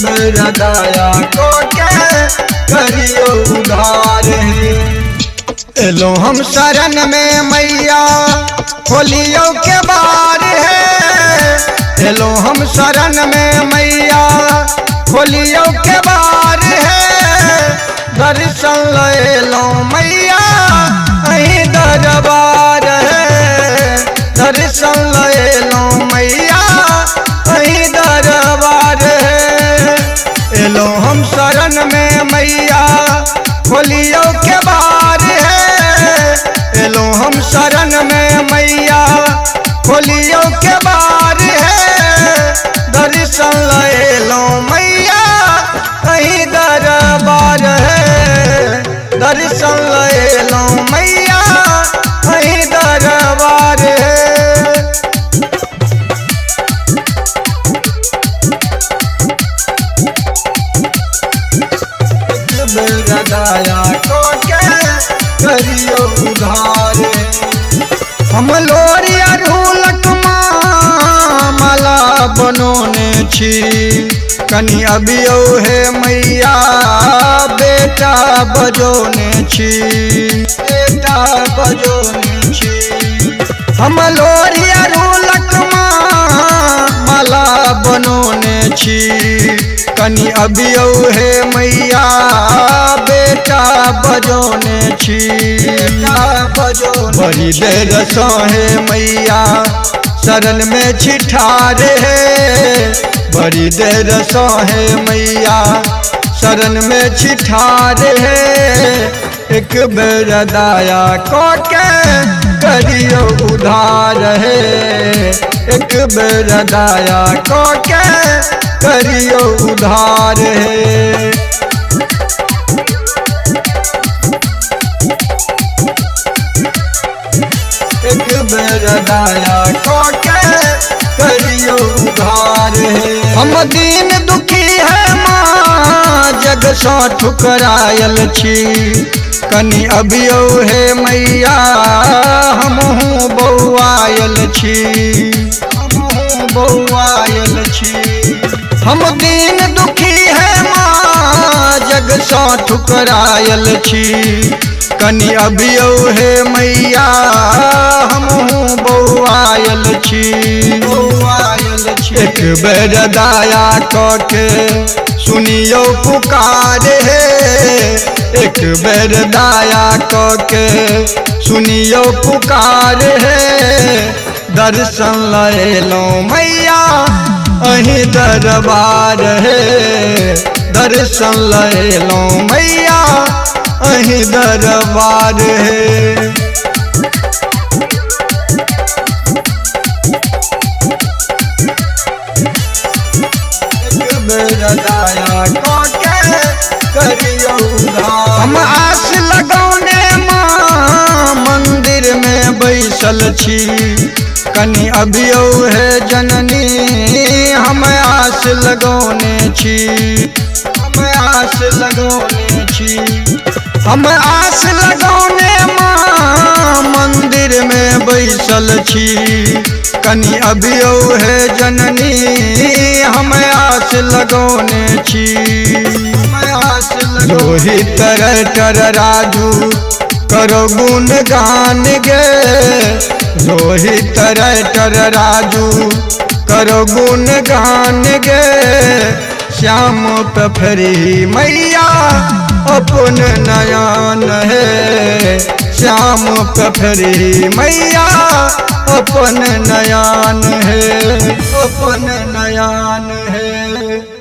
बेरा दया को के करियो उधार है। एलो हम शरण में मैया खोलियो के बार है। एलो हम शरण में मैया खोलियो के बार है। दर्शन लेलो मैया अहीं दरबार है। दर्शन लेलो मैया अहीं दरबार है। एलो हम शरण में मैया खोलियो के बार है। एलो हम शरण में मैया खोलियो के बार है। दर्शन लेलो मैया अहीं दरबार है। दर्शन लेलो मैया अहीं दरबार है। बेरा दया को के करियो उधार। हम लोरिया ढोलक माला बनोने छी। कनी अबियो है मैया बेटा बजोने छी। बेटा बजोने छी। हम लोरिया ढोलक माला बनोने छी। कनी अबियो है मैया बेटा बजोने छी। बड़ी देर सहे मैया शरण में छिठार है। बड़ी देर सहे मैया शरण में छिठार है। एक बेर दया को के करियो उधार है। एक बेर दया को के करियो उधार है। एक बेर दया को के करियो उधार है। हम दीन दुखी है माँ जग सो ठुकरायल छी। कनी अबियो है मैया हमहूँ बौआयल छी। हमहूँ बौआयल छी। हम दीन दुखी है माँ जग सो ठुकरायल छी। कनी अबियो है मैया हमहूँ बौआयल छी। बौआयल छी। एक बेर दया को के सुनियो पुकार है। एक बेर दया को के सुनियो पुकार है। दर्शन लेलो मैया अहीं दरबार है। दर्शन लेलो मैया अहीं दरबार है। एक बेर दया को के करियो उधार। हम आस लगौने माँ मंदिर में बैसल छी। कनी अबियो है जननी हम आस लगौने छी। हम आस लगौने छी। हम आस लगौने माँ मंदिर में बैसल छी। कनी अबियो है जननी हम आस लगौने छी। रोहित टर राजू करो गुण गान गे। रोहित टर राजू करो गुण गान गे। श्याम पे फेरी मैया अपन नयन है। श्याम पे फेरी मैया अपन नयन है। अपन नयन है।